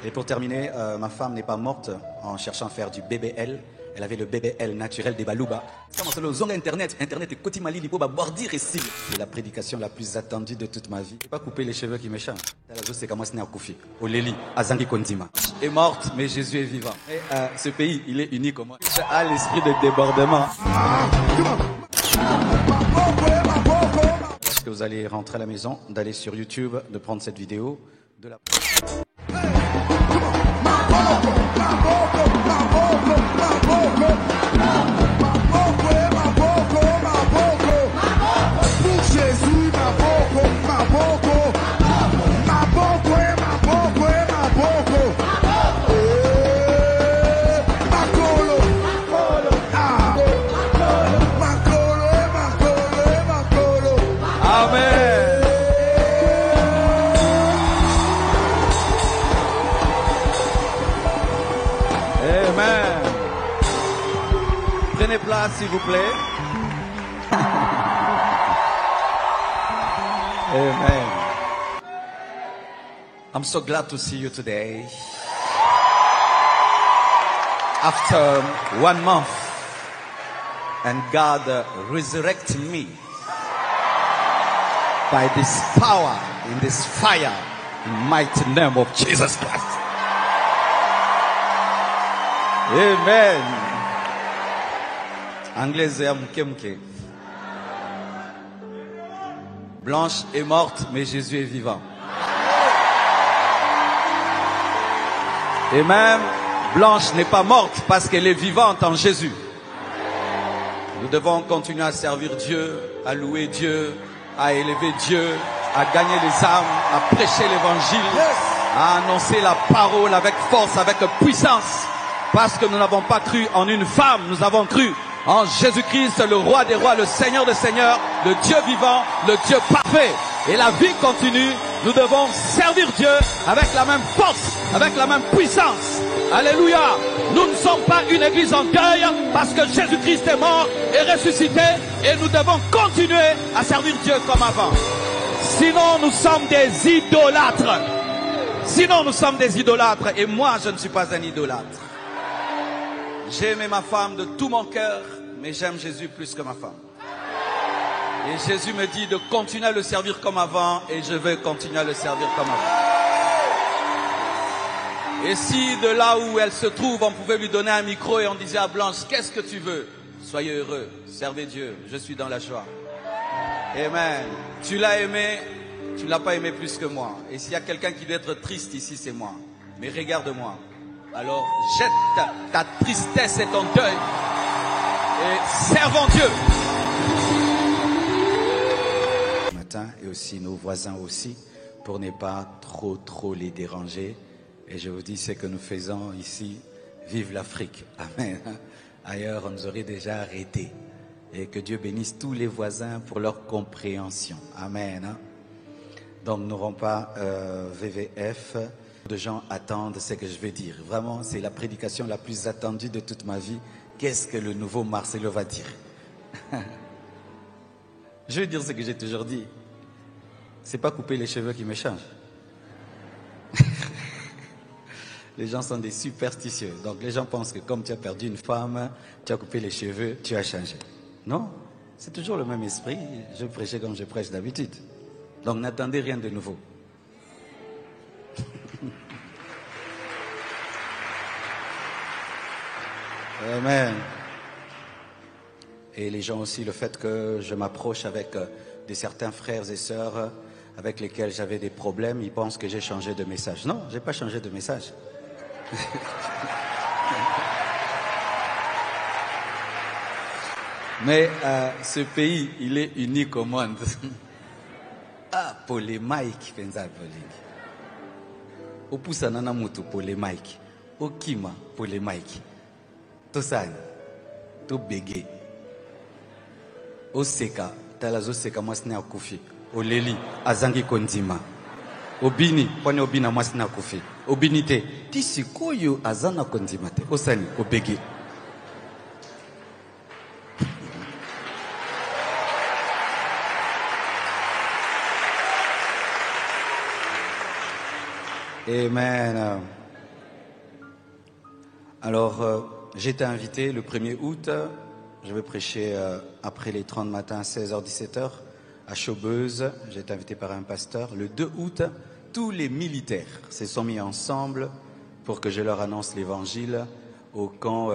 Et pour terminer, ma femme n'est pas morte en cherchant à faire du BBL. Elle avait le BBL naturel des Balouba. C'est Internet est Kotimali Lipo Bordir et Style. C'est la prédication la plus attendue de toute ma vie. Je pas couper les cheveux qui me chantent. C'est comme moi, Koufi. Oleli, Azangi Kondima. Est morte, mais Jésus est vivant. Et ce pays, il est unique au monde. Il a l'esprit de débordement. Lorsque vous allez rentrer à la maison, d'aller sur YouTube, de prendre cette vidéo, de la... Prenez place, s'il vous plaît. Amen. I'm so glad to see you today. After 1 month, and God resurrected me by this power, in this fire, in the mighty name of Jesus Christ. Amen. Anglaise ya mke. Blanche est morte, mais Jésus est vivant. Et même Blanche n'est pas morte parce qu'elle est vivante en Jésus. Nous devons continuer à servir Dieu, à louer Dieu, à élever Dieu, à gagner les âmes, à prêcher l'évangile, à annoncer la parole avec force, avec puissance. Parce que nous n'avons pas cru en une femme, nous avons cru en Jésus-Christ, le roi des rois, le Seigneur des seigneurs, le Dieu vivant, le Dieu parfait. Et la vie continue, nous devons servir Dieu avec la même force, avec la même puissance. Alléluia. Nous ne sommes pas une église en deuil parce que Jésus-Christ est mort et ressuscité et nous devons continuer à servir Dieu comme avant. Sinon, nous sommes des idolâtres. Sinon, nous sommes des idolâtres. Et moi, je ne suis pas un idolâtre. J'ai aimé ma femme de tout mon cœur, mais j'aime Jésus plus que ma femme. Et Jésus me dit de continuer à le servir comme avant, et je vais continuer à le servir comme avant. Et si de là où elle se trouve, on pouvait lui donner un micro et on disait à Blanche, qu'est-ce que tu veux? Soyez heureux, servez Dieu, je suis dans la joie. Amen. Tu l'as aimé, tu ne l'as pas aimé plus que moi. Et s'il y a quelqu'un qui doit être triste ici, c'est moi. Mais regarde-moi. Alors jette ta tristesse et ton deuil et servons Dieu. Matin et aussi nos voisins aussi, pour ne pas trop les déranger. Et je vous dis ce que nous faisons ici. Vive l'Afrique. Amen. Ailleurs, on nous aurait déjà arrêtés. Et que Dieu bénisse tous les voisins pour leur compréhension. Amen. Donc nous n'aurons pas VVF. De gens attendent ce que je vais dire. Vraiment, c'est la prédication la plus attendue de toute ma vie. Qu'est-ce que le nouveau Marcelo va dire? Je vais dire ce que j'ai toujours dit. C'est pas couper les cheveux qui me change. Les gens sont des superstitieux. Donc les gens pensent que comme tu as perdu une femme, tu as coupé les cheveux, tu as changé. Non, c'est toujours le même esprit. Je prêchais comme je prêche d'habitude. Donc n'attendez rien de nouveau. Amen. Et les gens aussi, le fait que je m'approche avec de certains frères et sœurs avec lesquels j'avais des problèmes, ils pensent que j'ai changé de message. Non, j'ai pas changé de message. Mais ce pays, il est unique au monde. Ah, polémique, penza polémique. Opusa nana mutu polémique. Okima polémique. Tosani, to bege. Oseka, talazo seka mwasina kufi. Oleli, azangi kondima. Obini, pone obina mwasina kufi. Obinite, tisi koyo azana kondima te. Osani, obege. Amen. Alors, j'ai été invité le 1er août, je vais prêcher après les 30 matins, 16h, 17h, à Chaubeuse. J'ai été invité par un pasteur. Le 2 août, tous les militaires se sont mis ensemble pour que je leur annonce l'évangile au camp.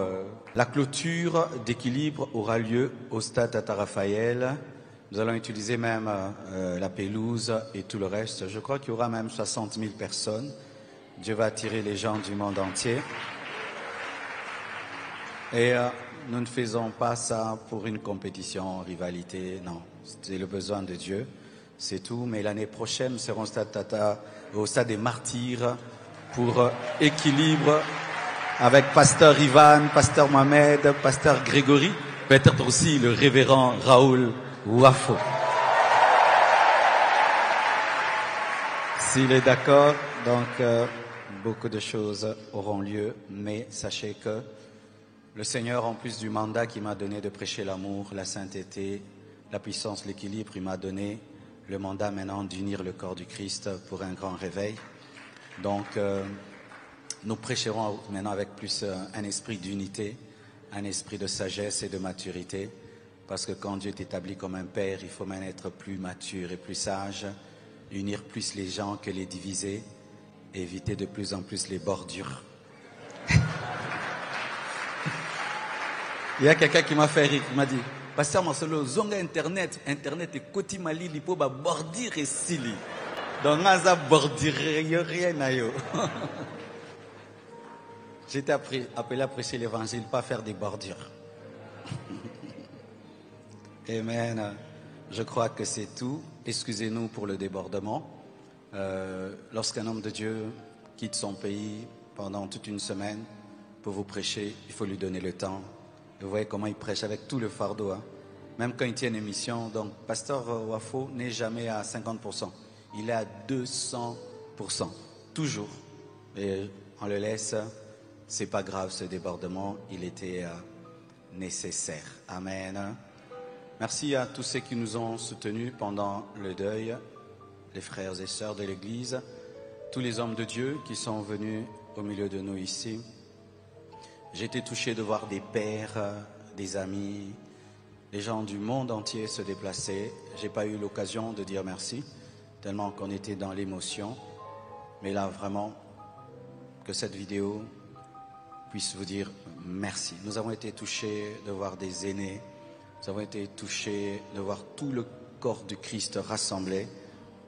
La clôture d'équilibre aura lieu au stade Tata Raphaël. Nous allons utiliser même la pelouse et tout le reste. Je crois qu'il y aura même 60 000 personnes. Dieu va attirer les gens du monde entier. Et nous ne faisons pas ça pour une compétition, rivalité, non. C'est le besoin de Dieu, c'est tout. Mais l'année prochaine, nous serons au stade des Martyrs pour équilibre avec Pasteur Ivan, Pasteur Mohamed, Pasteur Grégory, peut-être aussi le révérend Raoul Wafo. S'il est d'accord, donc beaucoup de choses auront lieu, mais sachez que le Seigneur, en plus du mandat qu'il m'a donné de prêcher l'amour, la sainteté, la puissance, l'équilibre, il m'a donné le mandat maintenant d'unir le corps du Christ pour un grand réveil. Donc, nous prêcherons maintenant avec plus un esprit d'unité, un esprit de sagesse et de maturité, parce que quand Dieu est établi comme un père, il faut même être plus mature et plus sage, unir plus les gens que les diviser, éviter de plus en plus les bordures. Il y a quelqu'un qui m'a fait rire, il m'a dit, Pasteur Marcelo, zonga internet et koti mali lipo ba bordir et sili. Donc naza bordir rien à yo. J'ai été appelé à prêcher l'évangile, pas faire des bordures. Amen. Je crois que c'est tout. Excusez-nous pour le débordement. Lorsqu'un homme de Dieu quitte son pays pendant toute une semaine pour vous prêcher, il faut lui donner le temps. Vous voyez comment il prêche avec tout le fardeau. Hein? Même quand il tient une émission, donc Pasteur Wafo n'est jamais à 50%. Il est à 200%. Toujours. Et on le laisse. C'est pas grave ce débordement. Il était nécessaire. Amen. Merci à tous ceux qui nous ont soutenus pendant le deuil. Les frères et sœurs de l'Église. Tous les hommes de Dieu qui sont venus au milieu de nous ici. J'ai été touché de voir des pères, des amis, des gens du monde entier se déplacer. J'ai pas eu l'occasion de dire merci, tellement qu'on était dans l'émotion. Mais là, vraiment, que cette vidéo puisse vous dire merci. Nous avons été touchés de voir des aînés. Nous avons été touchés de voir tout le corps du Christ rassemblé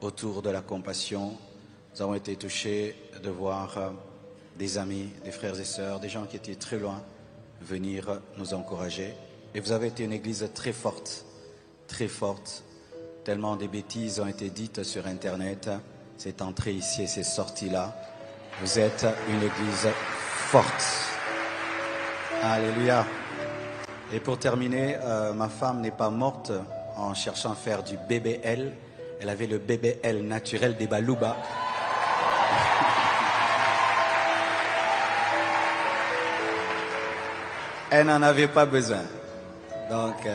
autour de la compassion. Nous avons été touchés de voir des amis, des frères et sœurs, des gens qui étaient très loin, venir nous encourager. Et vous avez été une église très forte, tellement des bêtises ont été dites sur Internet. C'est entré ici et c'est sorti là. Vous êtes une église forte. Alléluia. Et pour terminer, ma femme n'est pas morte en cherchant à faire du BBL. Elle avait le BBL naturel des Balouba. Elle n'en avait pas besoin. Donc,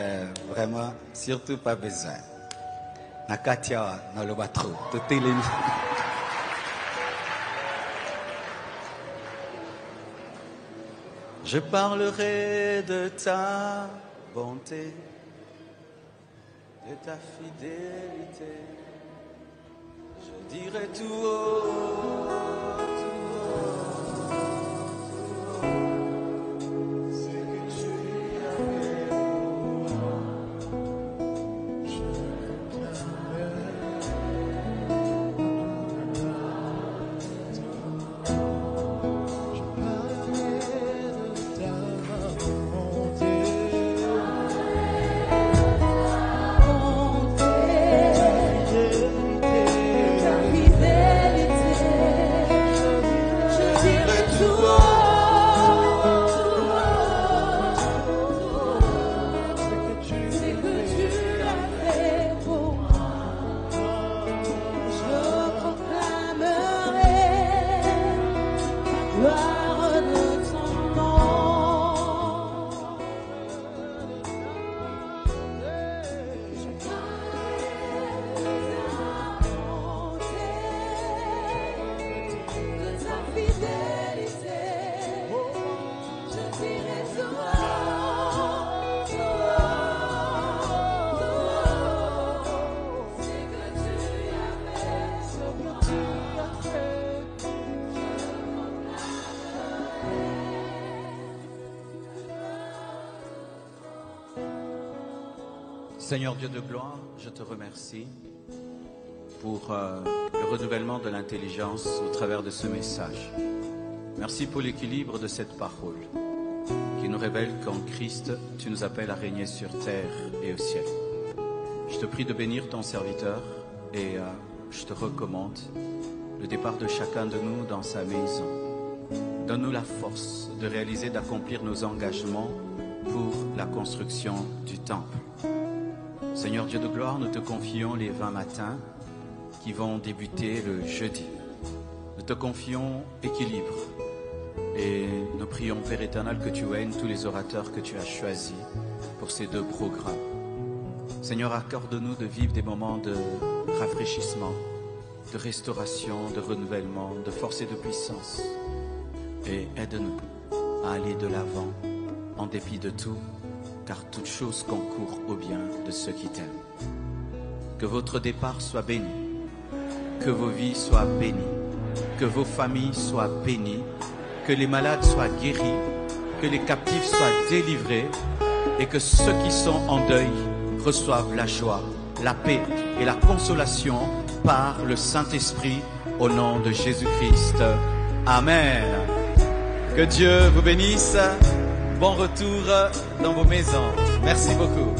vraiment, surtout pas besoin. Nakatia, dans le bateau, tout est les... Je parlerai de ta bonté, de ta fidélité. Je dirai tout haut. Seigneur Dieu de gloire, je te remercie pour le renouvellement de l'intelligence au travers de ce message. Merci pour l'équilibre de cette parole qui nous révèle qu'en Christ, tu nous appelles à régner sur terre et au ciel. Je te prie de bénir ton serviteur et je te recommande le départ de chacun de nous dans sa maison. Donne-nous la force de réaliser, d'accomplir nos engagements pour la construction du temple. Seigneur Dieu de gloire, nous te confions les 20 matins qui vont débuter le jeudi. Nous te confions équilibre et nous prions, Père éternel, que tu oignes tous les orateurs que tu as choisis pour ces 2 programmes. Seigneur, accorde-nous de vivre des moments de rafraîchissement, de restauration, de renouvellement, de force et de puissance. Et aide-nous à aller de l'avant en dépit de tout, car toute chose concourt au bien de ceux qui t'aiment. Que votre départ soit béni, que vos vies soient bénies, que vos familles soient bénies, que les malades soient guéris, que les captifs soient délivrés et que ceux qui sont en deuil reçoivent la joie, la paix et la consolation par le Saint-Esprit au nom de Jésus-Christ. Amen. Que Dieu vous bénisse. Bon retour dans vos maisons. Merci beaucoup.